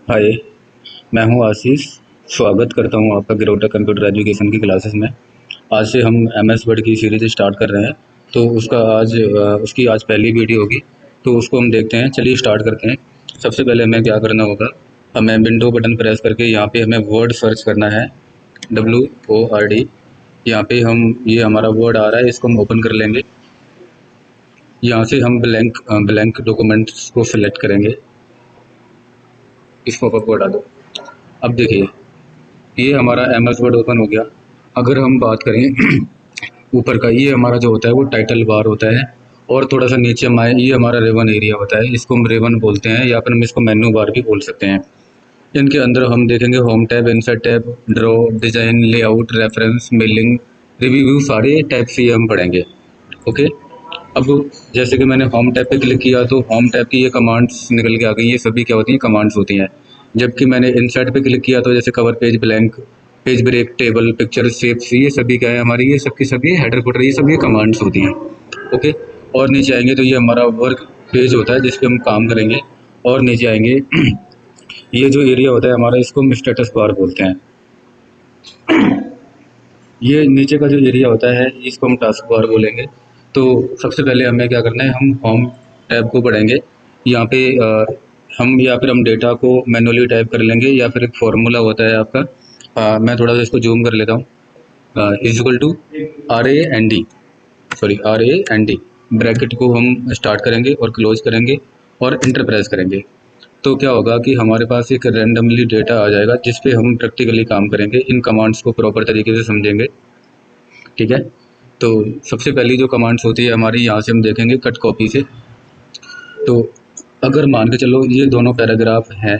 हाय, मैं हूं आशीष। स्वागत करता हूं आपका गिरोटा कंप्यूटर एजुकेशन की क्लासेस में। आज से हम एमएस वर्ड की सीरीज स्टार्ट कर रहे हैं। तो उसकी आज पहली वीडियो होगी, तो उसको हम देखते हैं। चलिए स्टार्ट करते हैं। सबसे पहले हमें क्या करना होगा, हमें विंडो बटन प्रेस करके यहाँ पे हमें वर्ड सर्च करना है, WORD। यहाँ पे हम ये हमारा वर्ड आ रहा है, इसको हम ओपन कर लेंगे। यहाँ से हम ब्लैंक डॉक्यूमेंट्स को सिलेक्ट करेंगे। इसको ऊपर डालो। अब देखिए, ये हमारा एमएस वर्ड ओपन हो गया। अगर हम बात करें ऊपर का, ये हमारा जो होता है वो टाइटल बार होता है। और थोड़ा सा नीचे हमारे ये हमारा रेवन एरिया होता है, इसको हम रेवन बोलते हैं, या फिर हम इसको मेन्यू बार भी बोल सकते हैं। इनके अंदर हम देखेंगे home tab, insert tab, draw, design, layout, reference, mailing, review, सारे टैब से हम पढ़ेंगे। ओके। अब जैसे कि मैंने होम टैब पे क्लिक किया तो होम टैब की ये कमांड्स निकल के आ गई। ये सभी क्या होती हैं, कमांड्स होती हैं। जबकि मैंने इंसर्ट पे क्लिक किया तो जैसे cover page, blank page, break, table, picture, shapes, ये सभी क्या है हमारी, ये सबकी सभी हेडर फुटर, ये सभी कमांड्स होती हैं। ओके। और नीचे आएंगे तो ये हमारा वर्क पेज होता है, जिस पे हम काम करेंगे। और नीचे आएंगे ये जो एरिया होता है हमारा, इसको हम स्टेटस बार बोलते हैं। ये नीचे का जो एरिया होता है इसको हम टास्क बार बोलेंगे। तो सबसे पहले हमें क्या करना है, हम होम टैब को पढ़ेंगे। यहाँ पे हम या फिर हम डेटा को मैनुअली टाइप कर लेंगे, या फिर एक फॉर्मूला होता है आपका। मैं थोड़ा सा इसको जूम कर लेता हूँ। Is equal to RAND, sorry RAND, bracket को हम स्टार्ट करेंगे और क्लोज करेंगे और इंटर प्रेस करेंगे। तो क्या होगा कि हमारे पास एक रैंडमली डेटा आ जाएगा, जिस पे हम प्रैक्टिकली काम करेंगे, इन कमांड्स को प्रॉपर तरीके से समझेंगे। ठीक है। तो सबसे पहली जो कमांड्स होती है हमारी, यहाँ से हम देखेंगे कट कॉपी से। तो अगर मान के चलो ये दोनों पैराग्राफ हैं,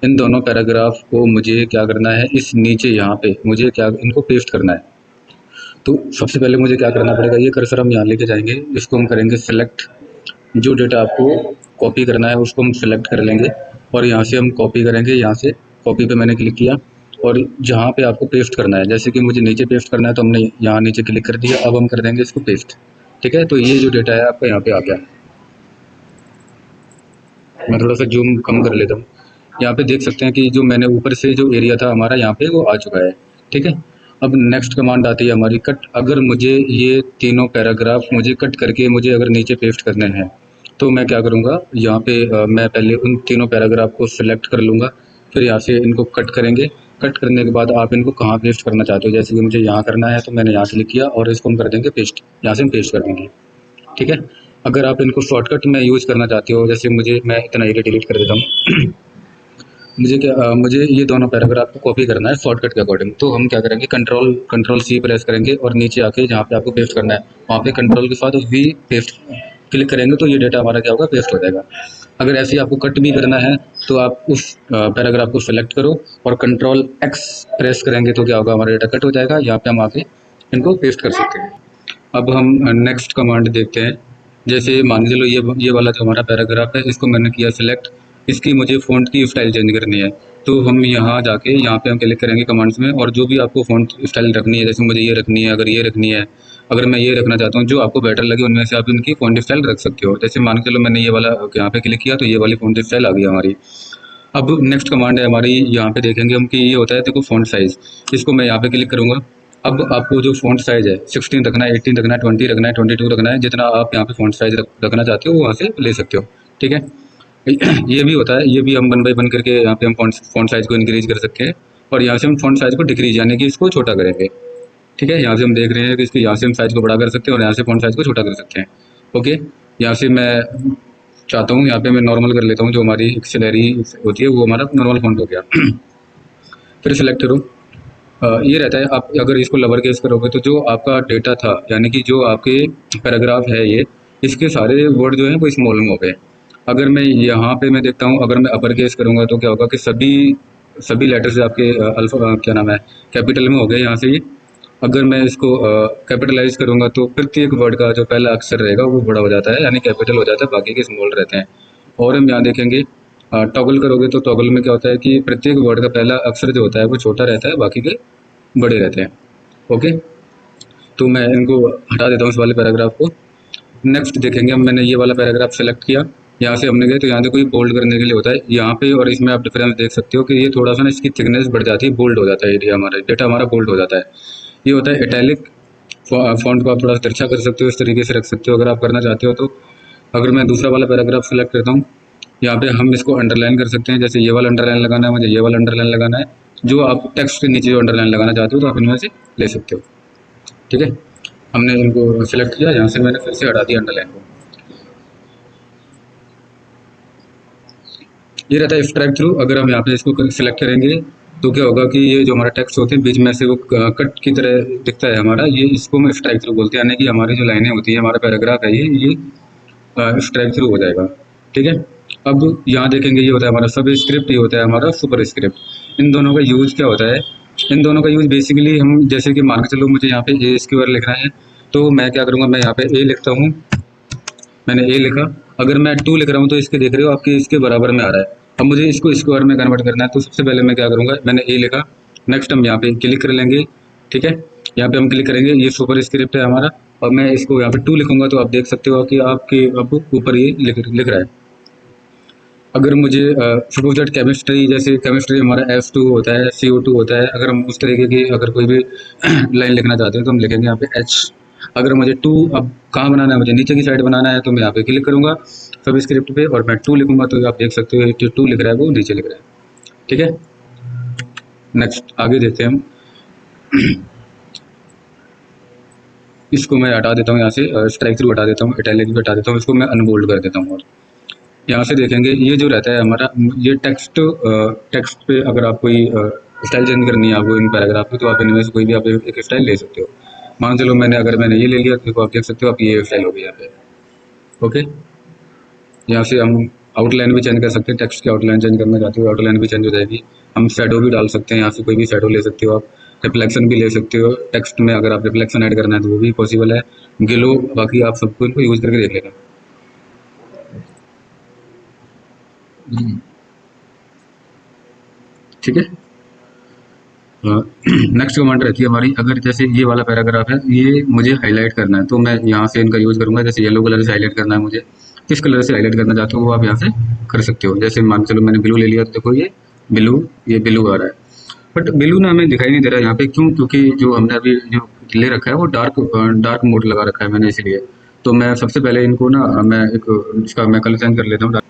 इन दोनों पैराग्राफ को मुझे क्या करना है, इस नीचे यहाँ पे मुझे क्या इनको पेस्ट करना है। तो सबसे पहले मुझे क्या करना पड़ेगा, ये कर्सर हम यहाँ लेके जाएंगे, इसको हम करेंगे सिलेक्ट। जो डेटा आपको कॉपी करना है उसको हम सिलेक्ट कर लेंगे और यहाँ से हम कॉपी करेंगे। यहाँ से कॉपी पे मैंने क्लिक किया, और जहाँ पे आपको पेस्ट करना है, जैसे कि मुझे नीचे पेस्ट करना है तो हमने यहाँ नीचे क्लिक कर दिया। अब हम कर देंगे इसको पेस्ट। ठीक है। तो ये जो डेटा है आपका यहाँ पे आ गया। मैं थोड़ा सा जूम कम कर लेता हूँ। यहाँ पे देख सकते हैं कि जो मैंने ऊपर से जो एरिया था हमारा यहाँ पे वो आ चुका है। ठीक है। अब नेक्स्ट कमांड आती है हमारी कट। अगर मुझे ये तीनों पैराग्राफ मुझे कट करके मुझे अगर नीचे पेस्ट करने हैं, तो मैं क्या करूँगा, यहाँ पे मैं पहले उन तीनों पैराग्राफ को सिलेक्ट कर लूँगा, फिर यहाँ से इनको कट करेंगे। कट करने के बाद आप इनको कहाँ पेस्ट करना चाहते हो, जैसे कि मुझे यहाँ करना है तो मैंने यहाँ क्लिक किया और इसको हम कर देंगे पेस्ट, यहाँ से हम पेस्ट कर देंगे। ठीक है। अगर आप इनको शॉर्टकट में यूज़ करना चाहते हो, जैसे मैं इतना एरिया डिलीट कर देता हूँ। मुझे ये दोनों पैराग्राफ को कॉपी करना है शॉर्टकट के अकॉर्डिंग, तो हम क्या करेंगे, कंट्रोल C प्रेस करेंगे और नीचे आके जहाँ पे आपको पेस्ट करना है वहाँ पे कंट्रोल के साथ V पेस्ट क्लिक करेंगे, तो ये डेटा हमारा क्या होगा, पेस्ट हो जाएगा। अगर ऐसे ही आपको कट भी करना है तो आप उस पैराग्राफ को सेलेक्ट करो और कंट्रोल X प्रेस करेंगे तो क्या होगा, हमारा डेटा कट हो जाएगा। यहाँ पे हम आके इनको पेस्ट कर सकते हैं। अब हम नेक्स्ट कमांड देखते हैं। जैसे मान के चलो ये वाला जो हमारा पैराग्राफ है, इसको मैंने किया सिलेक्ट। इसकी मुझे फ़ॉन्ट की स्टाइल चेंज करनी है, तो हम यहाँ जाके यहाँ पे हम क्लिक करेंगे कमांड्स में, और जो भी आपको फ़ॉन्ट स्टाइल रखनी है, जैसे मुझे ये रखनी है, अगर ये रखनी है, अगर मैं ये रखना चाहता हूँ, जो आपको बेटर लगे उनमें से आप इनकी फ़ॉन्ट स्टाइल रख सकते हो। जैसे मान के चलो मैंने ये वाला यहाँ पे क्लिक किया तो ये वाली फ़ॉन्ट स्टाइल आ गई हमारी। अब नेक्स्ट कमांड है हमारी, यहाँ पे देखेंगे हम कि ये होता है देखो फ़ॉन्ट साइज़। इसको मैं यहाँ पे क्लिक करूँगा। अब आपको जो फ़ॉन्ट साइज़ है 16 रखना है, 18 रखना है, 20 रखना है, 22 रखना है, जितना आप यहाँ पे फ़ॉन्ट साइज़ रखना चाहते हो वो वहाँ से ले सकते हो। ठीक है। ये भी होता है, ये भी हम 1 बाय 1 करके यहाँ पे हम फ़ॉन्ट साइज़ को इंक्रीज़ कर सकते हैं, और यहाँ से हम फ़ॉन्ट साइज़ को डिक्रीज़ यानी कि इसको छोटा करेंगे। ठीक है। यहाँ से हम देख रहे हैं कि इसको यहाँ से हम साइज़ को बड़ा कर सकते हैं और यहाँ से फ़ॉन्ट साइज़ को छोटा कर सकते हैं। ओके। यहाँ से मैं चाहता हूँ, यहाँ पे मैं नॉर्मल कर लेता हूँ, जो हमारी एक्सेलरी होती है वो हमारा नॉर्मल फ़ॉन्ट हो गया। फिर सेलेक्ट करो। ये रहता है, आप अगर इसको लोअर केस करोगे तो जो आपका डेटा था, यानी कि जो आपके पैराग्राफ है ये, इसके सारे वर्ड जो हैं वो स्मॉल में हो गए। अगर मैं यहाँ पे मैं देखता हूँ, अगर मैं अपर केस करूँगा तो क्या होगा कि सभी लेटर्स आपके अल्फा क्या नाम है, कैपिटल में हो गए यहाँ से ये। अगर मैं इसको कैपिटलाइज करूँगा तो प्रत्येक वर्ड का जो पहला अक्षर रहेगा वो बड़ा हो जाता है, यानी कैपिटल हो जाता है, बाकी के स्मॉल रहते हैं। और हम यहाँ देखेंगे टॉगल करोगे तो टॉगल में क्या होता है कि प्रत्येक वर्ड का पहला अक्षर जो होता है वो छोटा रहता है, बाकी के बड़े रहते हैं। ओके। तो मैं इनको हटा देता हूँ इस वाले पैराग्राफ को। नेक्स्ट देखेंगे हम, मैंने ये वाला पैराग्राफ सेलेक्ट किया, यहाँ से हमने गए तो यहाँ से कोई बोल्ड करने के लिए होता है यहाँ पे, और इसमें आप डिफरेंस देख सकते हो कि ये थोड़ा सा ना इसकी थिकनेस बढ़ जाती है, बोल्ड हो जाता है एरिया, हमारा डेटा हमारा बोल्ड हो जाता है। ये होता है इटैलिक। फॉन्ट को आप थोड़ा सा तिरछा कर सकते हो, इस तरीके से रख सकते हो अगर आप करना चाहते हो तो। अगर मैं दूसरा वाला पैराग्राफ सेलेक्ट करता हूँ, यहाँ पे हम इसको अंडरलाइन कर सकते हैं, जैसे ये वाला अंडरलाइन लगाना है मुझे, ये वाला अंडरलाइन लगाना है। जो आप टेक्स्ट के नीचे जो अंडरलाइन लगाना चाहते हो तो आप इनमें से ले सकते हो। ठीक है, हमने इनको सिलेक्ट किया, यहाँ से मैंने फिर से हटा दिया अंडरलाइन को। ये रहता है स्ट्राइक थ्रू। अगर हम यहाँ पे इसको सिलेक्ट करेंगे तो क्या होगा कि ये जो हमारा टेक्स्ट होते हैं बीच में से वो कट की तरह दिखता है हमारा, ये इसको हम स्ट्राइक थ्रू बोलते हैं, यानी कि हमारी जो लाइनें होती है, हमारा पैराग्राफ है ये स्ट्राइक थ्रू हो जाएगा। ठीक है, अब यहाँ देखेंगे ये होता है हमारा सब स्क्रिप्ट, ये होता है हमारा सुपर स्क्रिप्ट। इन दोनों का यूज़ क्या होता है? इन दोनों का यूज़ बेसिकली हम जैसे कि मान के चलो मुझे यहाँ पे ए स्क्वायर लिखना है, तो मैं क्या करूँगा, मैं यहाँ पे ए लिखता हूँ, मैंने ए लिखा। अगर मैं 2 लिख रहा हूँ तो इसके देख रहे हो आपके इसके बराबर में आ रहा है। अब मुझे इसको स्क्वायर में कन्वर्ट करना है, तो सबसे पहले मैं क्या करूँगा, मैंने ए लिखा, नेक्स्ट हम यहाँ पे क्लिक कर लेंगे। ठीक है, यहाँ पे हम क्लिक करेंगे, ये सुपर स्क्रिप्ट है हमारा, और मैं इसको यहाँ पे 2 लिखूंगा तो आप देख सकते हो कि आपके अब ऊपर ये लिख रहा है। अगर मुझे सपोज दैट केमिस्ट्री, जैसे केमिस्ट्री हमारा F2 होता है, CO2 होता है, अगर हम उस तरीके की अगर कोई भी लाइन लिखना चाहते हैं तो हम लिखेंगे यहाँ पे H। अगर मुझे 2 अब कहाँ बनाना है, मुझे नीचे की साइड बनाना है, तो मैं यहाँ पे क्लिक करूँगा सब स्क्रिप्ट पे, और मैं 2 लिखूंगा तो आप देख सकते हो जो 2 लिख रहा है वो नीचे लिख रहा है। ठीक है, नेक्स्ट आगे देखते हैं हम। इसको मैं हटा देता हूँ यहाँ से, स्ट्राइक थ्रू हटा देता हूँ, इटैलिक भी हटा देता हूँ, इसको मैं अनबोल्ड कर देता हूँ। और यहाँ से देखेंगे ये जो रहता है हमारा, ये टेक्स्ट पे अगर आप कोई स्टाइल चेंज करनी है आपको इन पैराग्राफ पे, तो आप इनमें से कोई भी आप एक स्टाइल ले सकते हो। मान चलो अगर मैंने ये ले लिया तो आप देख सकते हो आप ये स्टाइल हो गई यहाँ पे। ओके, यहाँ से हम आउटलाइन भी चेंज कर सकते हैं, टेक्स्ट की आउटलाइन चेंज करना चाहते हो आउटलाइन भी चेंज हो जाएगी। हम शेडो भी डाल सकते हैं, यहाँ से कोई भी शेडो ले सकते हो आप, रिफ्लेक्शन भी ले सकते हो टेक्स्ट में, अगर आप रिफ्लेक्शन ऐड करना है तो वो भी पॉसिबल है। गिलो, बाकी आप सबको इनको यूज़ करके देख लेना। ठीक है, नेक्स्ट कमांड रहती है हमारी, अगर जैसे ये वाला पैराग्राफ है ये मुझे हाईलाइट करना है तो मैं यहाँ से इनका यूज़ करूँगा। जैसे येलो कलर से हाईलाइट करना है मुझे, किस कलर से हाईलाइट करना चाहते हो वो आप यहाँ से कर सकते हो। जैसे मान चलो मैंने ब्लू ले लिया तो देखो ये ब्लू आ रहा है, बट ब्लू ना हमें दिखाई नहीं दे रहा है यहाँ पे, क्यों? क्योंकि जो हमने अभी जो ले रखा है वो डार्क मोड लगा रखा है मैंने, इसलिए। तो मैं सबसे पहले इनको ना मैं इसका मैं कलर चेंज कर लेता हूँ।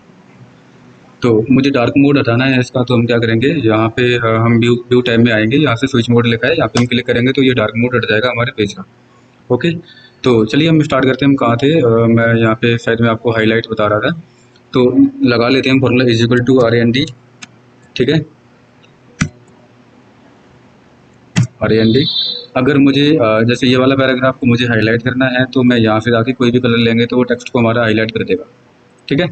तो मुझे डार्क मोड हटाना है इसका, तो हम क्या करेंगे, यहाँ पे हम व्यू टैब में आएंगे, यहाँ से स्विच मोड लिखा है, यहाँ पे हम क्लिक करेंगे तो ये डार्क मोड हट जाएगा हमारे पेज का। ओके, तो चलिए हम स्टार्ट करते हैं। हम कहाँ थे, मैं यहाँ पे शायद मैं आपको हाईलाइट बता रहा था, तो लगा लेते हैं फॉर्मूला = RAND। ठीक है, RAND। अगर मुझे जैसे ये वाला पैराग्राफ को मुझे हाईलाइट करना है तो मैं यहाँ से जाके कोई भी कलर लेंगे तो वो टेक्स्ट को हमारा हाईलाइट कर देगा। ठीक है,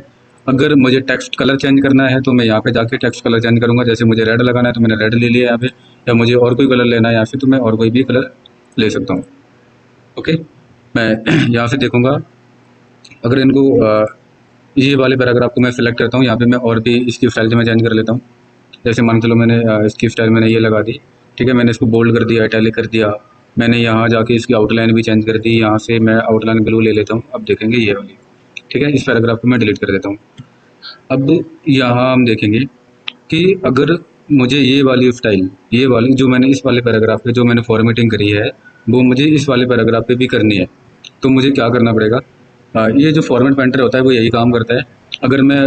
अगर मुझे टेक्स्ट कलर चेंज करना है तो मैं यहाँ पे जाके टेक्स्ट कलर चेंज करूँगा। जैसे मुझे रेड लगाना है तो मैंने रेड ले लिया यहाँ पे, या मुझे और कोई कलर लेना है यहाँ से तो मैं और कोई भी कलर ले सकता हूँ। ओके, मैं यहाँ से देखूँगा, अगर इनको ये वाले पैराग्राफ को मैं सिलेक्ट करता हूँ, यहाँ पे मैं और भी इसकी स्टाइल में चेंज कर लेता हूँ। जैसे मान चलो मैंने इसकी स्टाइल मैंने ये लगा दी। ठीक है, मैंने इसको बोल्ड कर दिया, इटैलिक कर दिया, मैंने यहाँ जाके इसकी आउटलाइन भी चेंज कर दी। यहाँ से मैं आउटलाइन ब्लू ले लेता हूँ, अब देखेंगे ये वाली। ठीक है, इस पैराग्राफ को मैं डिलीट कर देता हूँ। अब यहाँ हम देखेंगे कि अगर मुझे ये वाली स्टाइल, ये वाली जो मैंने इस वाले पैराग्राफ पे जो मैंने फॉर्मेटिंग करी है वो मुझे इस वाले पैराग्राफ पे भी करनी है, तो मुझे क्या करना पड़ेगा, ये जो फॉर्मेट पेंटर होता है वो यही काम करता है। अगर मैं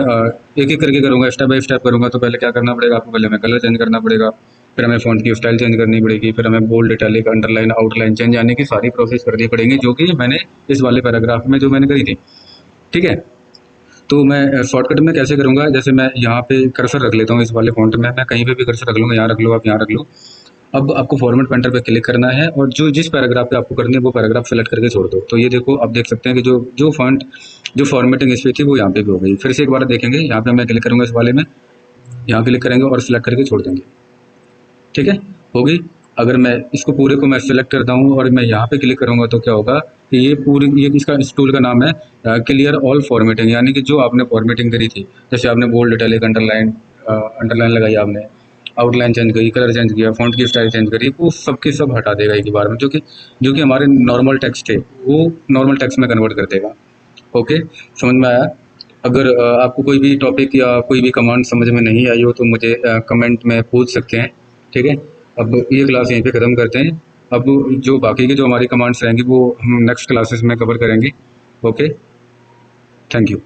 एक एक करके करूँगा, स्टेप बाय स्टेप करूँगा, तो पहले क्या करना पड़ेगा आपको, पहले हमें कलर चेंज करना पड़ेगा, फिर हमें फ़ॉन्ट की स्टाइल चेंज करनी पड़ेगी, फिर हमें bold, italic, underline, outline change, यानी कि सारी प्रोसेस करनी पड़ेंगी जो कि मैंने इस वाले पैराग्राफ में जो मैंने करी थी। ठीक है, तो मैं शॉर्टकट में कैसे करूँगा, जैसे मैं यहाँ पे कर्सर रख लेता हूँ इस वाले फॉन्ट में, मैं कहीं पे भी कर्सर रख लूँगा, यहाँ रख लो, आप यहाँ रख लो। अब आपको फॉर्मेट पेंटर पे क्लिक करना है और जिस पैराग्राफ पे आपको करनी है वो पैराग्राफ सेलेक्ट करके छोड़ दो। तो ये देखो, आप देख सकते हैं कि जो फॉन्ट जो फॉर्मेटिंग इस पे थी वो यहाँ पे भी हो गई। फिर से एक बार देखेंगे, यहाँ पे मैं क्लिक करूँगा इस वाले में, यहाँ क्लिक करेंगे और सिलेक्ट करके छोड़ देंगे। ठीक है, हो गई। अगर मैं इसको पूरे को मैं सिलेक्ट करता हूँ और मैं यहाँ पे क्लिक करूँगा तो क्या होगा कि ये इसका इस टूल का नाम है क्लियर ऑल फॉर्मेटिंग, यानी कि जो आपने फॉर्मेटिंग करी थी, जैसे आपने बोल्ड, इटैलिक, अंडरलाइन लगाई, आपने आउटलाइन चेंज करी, कलर चेंज किया, फॉन्ट की स्टाइल चेंज करी, वो सबके सब हटा देगा एक ही बार में, जो कि हमारे नॉर्मल टेक्स्ट है वो नॉर्मल टेक्स्ट में कन्वर्ट कर देगा। ओके, समझ में आया? अगर आपको कोई भी टॉपिक या कोई भी कमांड समझ में नहीं आई हो तो मुझे कमेंट में पूछ सकते हैं, ठीक है। अब ये क्लास यहीं पे ख़त्म करते हैं। अब जो बाकी के जो हमारी कमांड्स रहेंगी वो हम नेक्स्ट क्लासेस में कवर करेंगे। Okay, thank you.